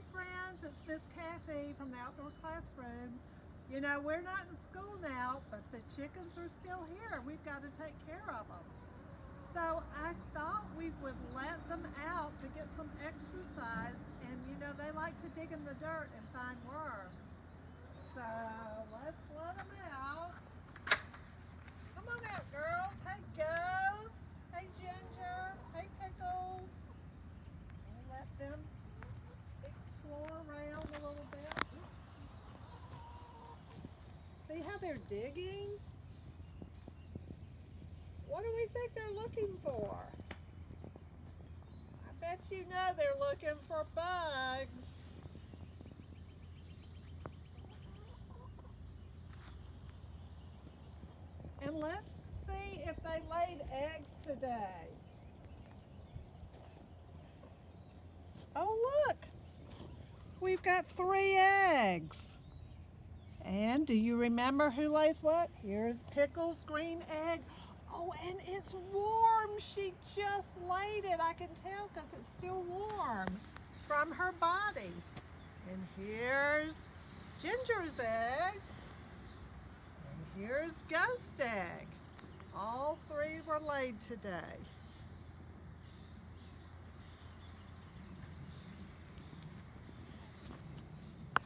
Hey friends, it's Miss Kathy from the outdoor classroom. You know, we're not in school now, but the chickens are still here. We've got to take care of them. So I thought we would let them out to get some exercise, and you know, they like to dig in the dirt and find worms. So let's let them out. Come on out, girls. Hey, Ghost. Hey, Ginger. Hey, Pickles. And let them explore around a little bit. See how they're digging? What do we think they're looking for? I bet you know they're looking for bugs. And let's see if they laid eggs today. Oh, look, we've got 3 eggs. And do you remember who lays what? Here's Pickles' green egg. Oh, and it's warm. She just laid it. I can tell because it's still warm from her body. And here's Ginger's egg. And here's Ghost egg. All 3 were laid today.